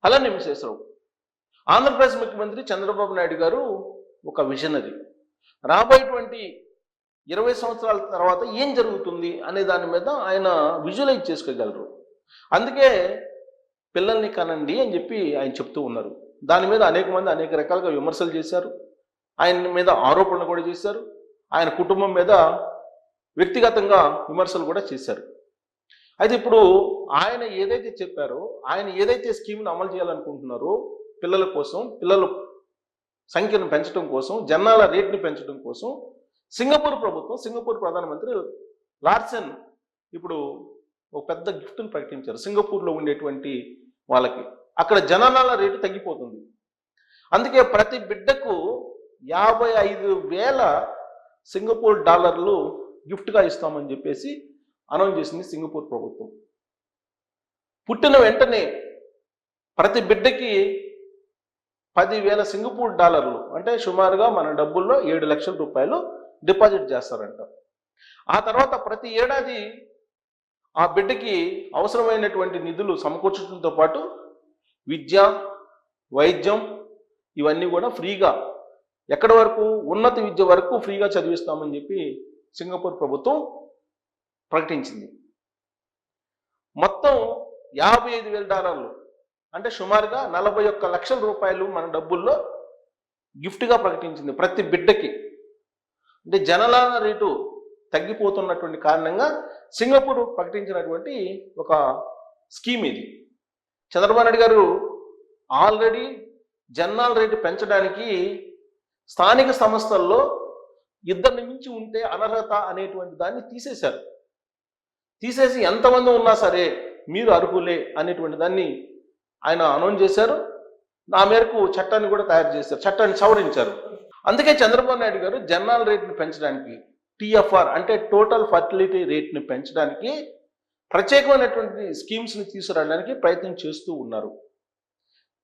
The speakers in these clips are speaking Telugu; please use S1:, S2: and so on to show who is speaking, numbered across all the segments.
S1: అలానే విశ్వేశ్వరరావు. ఆంధ్రప్రదేశ్ ముఖ్యమంత్రి చంద్రబాబు నాయుడు గారు ఒక విజనరీ. రాబోయేటువంటి 20 సంవత్సరాల తర్వాత ఏం జరుగుతుంది అనే దాని మీద ఆయన విజువలైజ్ చేసుకోగలరు. అందుకే పిల్లల్ని కనండి అని చెప్పి ఆయన చెప్తూ ఉన్నారు. దాని మీద అనేక మంది అనేక రకాలుగా విమర్శలు చేశారు. ఆయన మీద ఆరోపణలు కూడా చేశారు. ఆయన కుటుంబం మీద వ్యక్తిగతంగా విమర్శలు కూడా చేశారు. అయితే ఇప్పుడు ఆయన ఏదైతే చెప్పారో, ఆయన ఏదైతే స్కీమ్ను అమలు చేయాలనుకుంటున్నారో పిల్లల కోసం, పిల్లల సంఖ్యను పెంచడం కోసం, జనాల రేట్ని పెంచడం కోసం సింగపూర్ ప్రభుత్వం, సింగపూర్ ప్రధానమంత్రి లార్సెన్ ఇప్పుడు ఒక పెద్ద గిఫ్ట్ని ప్రకటించారు సింగపూర్లో ఉండేటువంటి వాళ్ళకి. అక్కడ జననాల రేటు తగ్గిపోతుంది. అందుకే ప్రతి బిడ్డకు 55,000 సింగపూర్ డాలర్లు గిఫ్ట్గా ఇస్తామని చెప్పేసి అనౌన్స్ చేసింది సింగపూర్ ప్రభుత్వం. పుట్టిన వెంటనే ప్రతి బిడ్డకి 10,000 సింగపూర్ డాలర్లు అంటే సుమారుగా మన డబ్బుల్లో 7 లక్షల రూపాయలు డిపాజిట్ చేస్తారంట. ఆ తర్వాత ప్రతి ఏడాది ఆ బిడ్డకి అవసరమైనటువంటి నిధులు సమకూర్చడంతో పాటు విద్య, వైద్యం ఇవన్నీ కూడా ఫ్రీగా, ఎక్కడి వరకు ఉన్నత విద్య వరకు ఫ్రీగా చదివిస్తామని చెప్పి సింగపూర్ ప్రభుత్వం ప్రకటించింది. మొత్తం 55,000 డాలర్లు అంటే సుమారుగా 41 లక్షల రూపాయలు మన డబ్బుల్లో గిఫ్ట్గా ప్రకటించింది ప్రతి బిడ్డకి. అంటే జననాల రేటు తగ్గిపోతున్నటువంటి కారణంగా సింగపూర్ ప్రకటించినటువంటి ఒక స్కీమ్ ఇది. చంద్రబాబు నాయుడు గారు ఆల్రెడీ జననాల రేటు పెంచడానికి స్థానిక సంస్థల్లో 2 మించి ఉంటే అనర్హత అనేటువంటి దాన్ని తీసేశారు. తీసేసి ఎంతమంది ఉన్నా సరే మీరు అర్హులే అనేటువంటి దాన్ని ఆయన అనౌన్స్ చేశారు. ఆ మేరకు చట్టాన్ని కూడా తయారు చేశారు, చట్టాన్ని సవరించారు. అందుకే చంద్రబాబు నాయుడు గారు జననాల రేట్ని పెంచడానికి, టీఎఫ్ఆర్ అంటే టోటల్ ఫర్టిలిటీ రేట్ని పెంచడానికి ప్రత్యేకమైనటువంటి స్కీమ్స్ని తీసుకురావడానికి ప్రయత్నం చేస్తూ ఉన్నారు.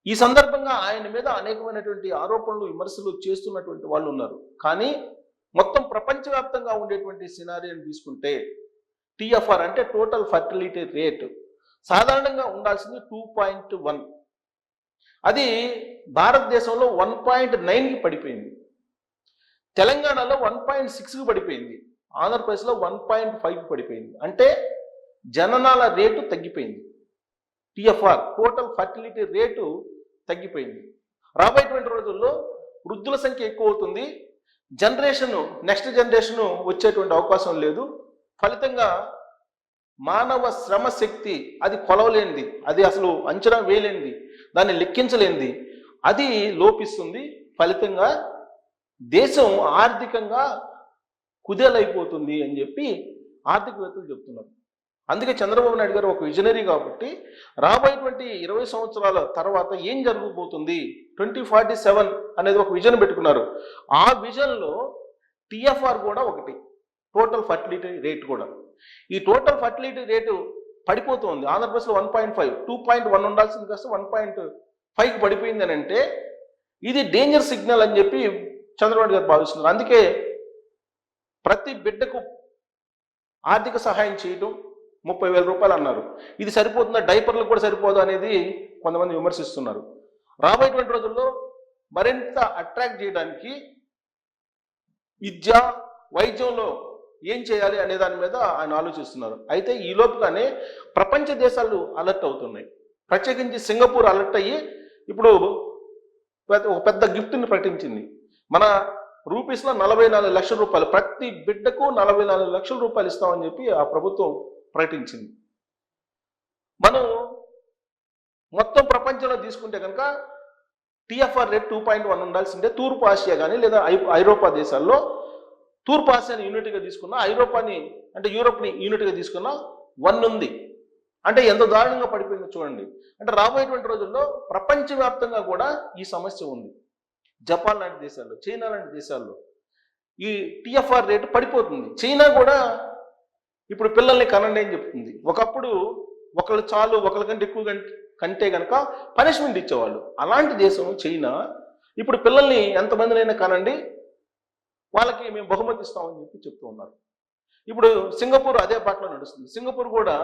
S1: ఈ సందర్భంగా ఆయన మీద అనేకమైనటువంటి ఆరోపణలు, విమర్శలు చేస్తున్నటువంటి వాళ్ళు ఉన్నారు. కానీ మొత్తం ప్రపంచవ్యాప్తంగా ఉండేటువంటి సినారియోని తీసుకుంటే టీఎఫ్ఆర్ అంటే టోటల్ ఫర్టిలిటీ రేట్ సాధారణంగా ఉండాల్సింది 2.1. అది భారతదేశంలో 1.9కి పడిపోయింది. తెలంగాణలో 1.6కి పడిపోయింది. ఆంధ్రప్రదేశ్లో 1.5కి పడిపోయింది. అంటే జననాల రేటు తగ్గిపోయింది. టీఎఫ్ఆర్ టోటల్ ఫర్టిలిటీ రేటు తగ్గిపోయింది. రాబోయేటువంటి రోజుల్లో వృద్ధుల సంఖ్య ఎక్కువ అవుతుంది. నెక్స్ట్ జనరేషన్ వచ్చేటువంటి అవకాశం లేదు. ఫలితంగా మానవ శ్రమ శక్తి అది కొలవలేనిది, అది అసలు అంచనా వేయలేనిది, దాన్ని లెక్కించలేనిది, అది లోపిస్తుంది. ఫలితంగా దేశం ఆర్థికంగా కుదేలైపోతుంది అని చెప్పి ఆర్థికవేత్తలు చెప్తున్నారు. అందుకే చంద్రబాబు నాయుడు గారు ఒక విజనరీ కాబట్టి రాబోయేటువంటి 20 సంవత్సరాల తర్వాత ఏం జరగబోతుంది, 2047 అనేది ఒక విజన్ పెట్టుకున్నారు. ఆ విజన్లో టీఎఫ్ఆర్ కూడా ఒకటి, టోటల్ ఫర్టిలిటీ రేట్ కూడా. ఈ టోటల్ ఫర్టిలిటీ రేటు పడిపోతుంది. ఆంధ్రప్రదేశ్లో 1.5, 2.1 ఉండాల్సింది కాస్త 1.5కి పడిపోయింది అని అంటే ఇది డేంజర్ సిగ్నల్ అని చెప్పి చంద్రబాబు గారు భావిస్తున్నారు. అందుకే ప్రతి బిడ్డకు ఆర్థిక సహాయం చేయడం 30,000 రూపాయలు అన్నారు. ఇది సరిపోతుందా, డైపర్లకు కూడా సరిపోదు అనేది కొంతమంది విమర్శిస్తున్నారు. రాబోయేటువంటి రోజుల్లో మరింత అట్రాక్ట్ చేయడానికి విద్య, వైద్యంలో ఏం చేయాలి అనే దాని మీద ఆయన ఆలోచిస్తున్నారు. అయితే ఈ లోపుగానే ప్రపంచ దేశాలు అలర్ట్ అవుతున్నాయి. ప్రత్యేకించి సింగపూర్ అలర్ట్ అయ్యి ఇప్పుడు ఒక పెద్ద గిఫ్ట్ని ప్రకటించింది. మన రూపీస్లో 44 లక్షల రూపాయలు, ప్రతి బిడ్డకు 44 లక్షల రూపాయలు ఇస్తామని చెప్పి ఆ ప్రభుత్వం ప్రకటించింది. మనం మొత్తం ప్రపంచంలో తీసుకుంటే కనుక టీఎఫ్ఆర్ రేట్ 2.1 ఉండాల్సిందే. తూర్పు ఆసియా కానీ లేదా ఐరోపా దేశాల్లో తూర్పు ఆసియాని యూనిట్గా తీసుకున్నా, ఐరోపాని అంటే యూరోప్ని యూనిట్గా తీసుకున్నా 1 ఉంది. అంటే ఎంత దారుణంగా పడిపోయిందో చూడండి. అంటే రాబోయేటువంటి రోజుల్లో ప్రపంచవ్యాప్తంగా కూడా ఈ సమస్య ఉంది. జపాన్ లాంటి దేశాల్లో, చైనా లాంటి దేశాల్లో ఈ టీఎఫ్ఆర్ రేటు పడిపోతుంది. చైనా కూడా ఇప్పుడు పిల్లల్ని కనండి అని చెప్తుంది. ఒకప్పుడు ఒకళ్ళు చాలు, ఒకరికంటే ఎక్కువ కంటే కనుక పనిష్మెంట్ ఇచ్చేవాళ్ళు. అలాంటి దేశం చైనా ఇప్పుడు పిల్లల్ని ఎంతమందినైనా కనండి, వాళ్ళకి మేము బహుమతి ఇస్తామని చెప్పి చెప్తూ ఉన్నారు. ఇప్పుడు సింగపూర్ అదే బాటలో నడుస్తుంది. సింగపూర్ కూడా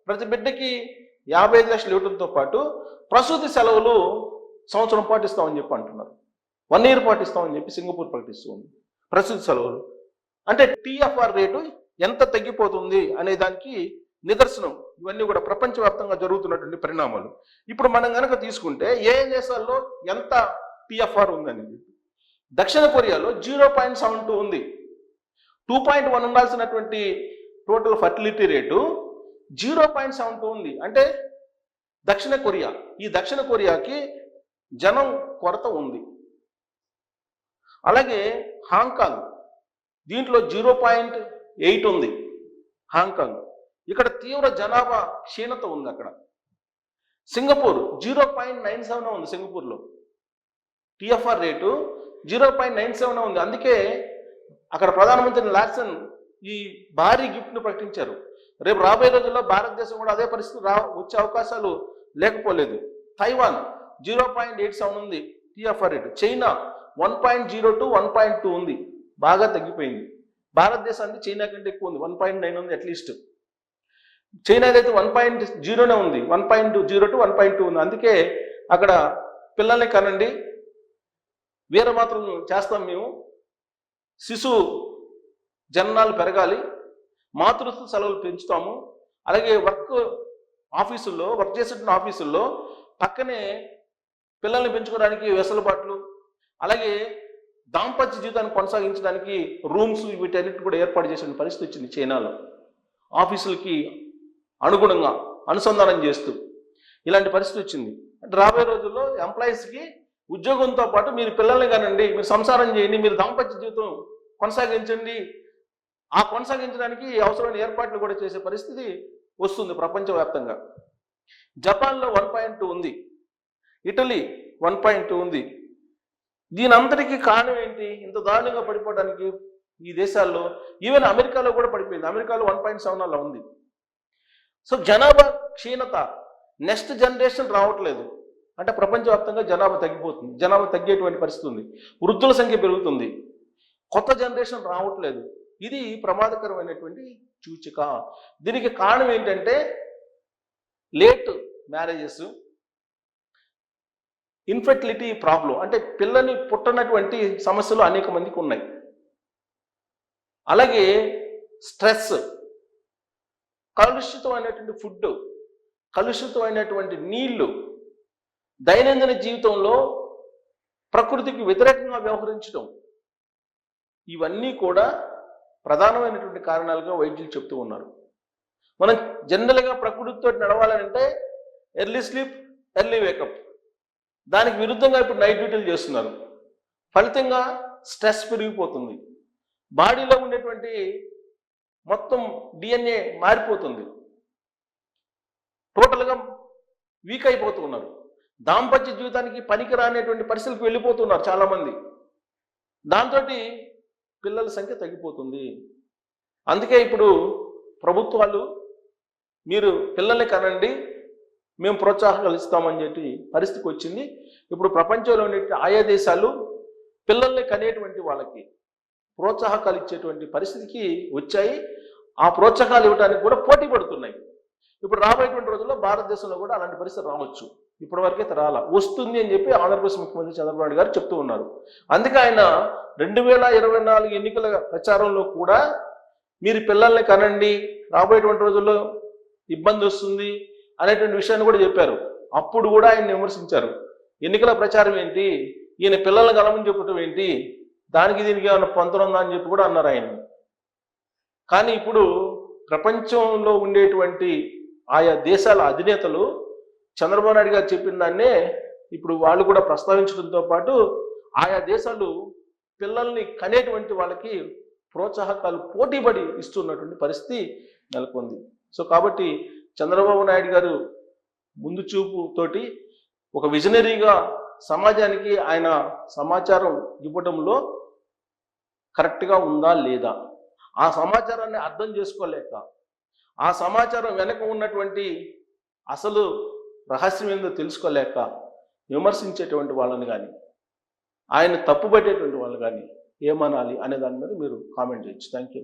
S1: ప్రతి బిడ్డకి 55 లక్షలు ఇవ్వడంతో పాటు ప్రసూతి సెలవులు సంవత్సరం పాటు ఇస్తామని చెప్పి అంటున్నారు. 1 ఇయర్ పాటు ఇస్తామని చెప్పి సింగపూర్ ప్రకటిస్తూ ఉంది ప్రసూతి సెలవులు. అంటే టీఎఫ్ఆర్ రేటు ఎంత తగ్గిపోతుంది అనే దానికి నిదర్శనం ఇవన్నీ కూడా ప్రపంచవ్యాప్తంగా జరుగుతున్నటువంటి పరిణామాలు. ఇప్పుడు మనం కనుక తీసుకుంటే ఏ దేశాల్లో ఎంత టీఎఫ్ఆర్ ఉందనేది, దక్షిణ కొరియాలో 0.72 ఉంది. 2.1 ఉండాల్సినటువంటి టోటల్ ఫర్టిలిటీ రేటు 0.72 ఉంది. అంటే దక్షిణ కొరియా, ఈ దక్షిణ కొరియాకి జనం కొరత ఉంది. అలాగే హాంకాంగ్, దీంట్లో 0.8 ఉంది హాంకాంగ్. ఇక్కడ తీవ్ర జనాభా క్షీణత ఉంది. అక్కడ సింగపూర్ 0.97 ఉంది. సింగపూర్లో టీఎఫ్ఆర్ రేటు 0.97 ఉంది. అందుకే అక్కడ ప్రధానమంత్రి లార్సన్ ఈ భారీ గిఫ్ట్ను ప్రకటించారు. రేపు రాబోయే రోజుల్లో భారతదేశం కూడా అదే పరిస్థితి వచ్చే అవకాశాలు లేకపోలేదు. తైవాన్ 0.87 ఉంది టీఎఫ్ఆర్ రేటు. చైనా 1.02 1.2 ఉంది, బాగా తగ్గిపోయింది. భారతదేశానికి చైనా కంటే ఎక్కువ ఉంది, 1.9 ఉంది అట్లీస్ట్. చైనా అయితే 1.0నే ఉంది, 1.02 1.2 ఉంది. అందుకే అక్కడ పిల్లల్ని కనండి, వీరమాత్రం చేస్తాం మేము, శిశు జననాలు పెరగాలి, మాతృత్వ సెలవులు పెంచుతాము. అలాగే వర్క్ చేసేటువంటి ఆఫీసుల్లో పక్కనే పిల్లల్ని పెంచుకోవడానికి వెసులుబాట్లు, అలాగే దాంపత్య జీవితాన్ని కొనసాగించడానికి రూమ్స్ వీటన్నిటి కూడా ఏర్పాటు చేసిన పరిస్థితి వచ్చింది చైనాలో. ఆఫీసులకి అనుగుణంగా అనుసంధానం చేస్తూ ఇలాంటి పరిస్థితి వచ్చింది. అంటే రాబోయే రోజుల్లో ఎంప్లాయీస్కి ఉద్యోగంతో పాటు మీరు పిల్లల్ని కానండి, మీరు సంసారం చేయండి, మీరు దాంపత్య జీవితం కొనసాగించండి, ఆ కొనసాగించడానికి అవసరమైన ఏర్పాట్లు కూడా చేసే పరిస్థితి వస్తుంది ప్రపంచవ్యాప్తంగా. జపాన్లో 1.2 ఉంది, ఇటలీ 1.2 ఉంది. దీని అంతటికీ కారణం ఏంటి? ఇంత దారుణంగా పడిపోవడానికి ఈ దేశాల్లో, ఈవెన్ అమెరికాలో కూడా పడిపోయింది. అమెరికాలో 1.7 అలా ఉంది. సో జనాభా క్షీణత, నెక్స్ట్ జనరేషన్ రావట్లేదు. అంటే ప్రపంచవ్యాప్తంగా జనాభా తగ్గిపోతుంది, జనాభా తగ్గేటువంటి పరిస్థితి ఉంది. వృద్ధుల సంఖ్య పెరుగుతుంది, కొత్త జనరేషన్ రావట్లేదు. ఇది ప్రమాదకరమైనటువంటి సూచిక. దీనికి కారణం ఏంటంటే లేట్ మ్యారేజెస్, ఇన్ఫెర్టిలిటీ ప్రాబ్లం, అంటే పిల్లని పుట్టనటువంటి సమస్యలు అనేక మందికి ఉన్నాయి. అలాగే స్ట్రెస్, కలుషితమైనటువంటి ఫుడ్, కలుషితమైనటువంటి నీళ్లు, దైనందిన జీవితంలో ప్రకృతికి వ్యతిరేకంగా వ్యవహరించడం, ఇవన్నీ కూడా ప్రధానమైనటువంటి కారణాలుగా వైద్యులు చెప్తూ ఉన్నారు. మనం జనరల్గా ప్రకృతితో నడవాలంటే ఎర్లీ స్లీప్ ఎర్లీ వేకప్, దానికి విరుద్ధంగా ఇప్పుడు నైట్ డ్యూటీలు చేస్తున్నారు. ఫలితంగా స్ట్రెస్ పెరిగిపోతుంది, బాడీలో ఉండేటువంటి మొత్తం డిఎన్ఏ మారిపోతుంది, టోటల్గా వీక్ అయిపోతూ ఉన్నారు. దాంపత్య జీవితానికి పనికి రానేటువంటి పరిస్థితులకు వెళ్ళిపోతున్నారు చాలామంది. దాంతో పిల్లల సంఖ్య తగ్గిపోతుంది. అందుకే ఇప్పుడు ప్రభుత్వాలు మీరు పిల్లల్ని కనండి, మేము ప్రోత్సాహకాలు ఇస్తామని చెప్పి పరిస్థితికి వచ్చింది. ఇప్పుడు ప్రపంచంలో ఉండే ఆయా దేశాలు పిల్లల్ని కనేటువంటి వాళ్ళకి ప్రోత్సాహకాలు ఇచ్చేటువంటి పరిస్థితికి వచ్చాయి. ఆ ప్రోత్సాహకాలు ఇవ్వడానికి కూడా పోటీ పడుతున్నాయి. ఇప్పుడు రాబోయేటువంటి రోజుల్లో భారతదేశంలో కూడా అలాంటి పరిస్థితి రావచ్చు. ఇప్పటివరకైతే వస్తుంది అని చెప్పి ఆంధ్రప్రదేశ్ ముఖ్యమంత్రి చంద్రబాబు నాయుడు గారు చెప్తూ ఉన్నారు. అందుకే ఆయన 2024 ఎన్నికల ప్రచారంలో కూడా మీరు పిల్లల్ని కనండి, రాబోయేటువంటి రోజుల్లో ఇబ్బంది వస్తుంది అనేటువంటి విషయాన్ని కూడా చెప్పారు. అప్పుడు కూడా ఆయన విమర్శించారు. ఎన్నికల ప్రచారం ఏంటి, ఈయన పిల్లల్ని కలమని చెప్పడం ఏంటి, దానికి దీనికి ఏమైనా పొంతనుందా అని చెప్పి కూడా అన్నారు ఆయన. కానీ ఇప్పుడు ప్రపంచంలో ఉండేటువంటి ఆయా దేశాల అధినేతలు చంద్రబాబు నాయుడు గారు చెప్పిన దాన్నే ఇప్పుడు వాళ్ళు కూడా ప్రస్తావించడంతో పాటు ఆయా దేశాలు పిల్లల్ని కనేటువంటి వాళ్ళకి ప్రోత్సాహకాలు పోటీపడి ఇస్తున్నటువంటి పరిస్థితి నెలకొంది. సో కాబట్టి చంద్రబాబు నాయుడు గారు ముందు చూపుతోటి ఒక విజనరీగా సమాజానికి ఆయన సమాచారం ఇవ్వడంలో కరెక్ట్గా ఉందా లేదా, ఆ సమాచారాన్ని అర్థం చేసుకోలేక, ఆ సమాచారం వెనక ఉన్నటువంటి అసలు రహస్యం ఏందో తెలుసుకోలేక విమర్శించేటువంటి వాళ్ళని కానీ, ఆయన తప్పుపట్టేటువంటి వాళ్ళు కానీ ఏమనాలి అనే దాని మీద మీరు కామెంట్ చేయొచ్చు. Thank you.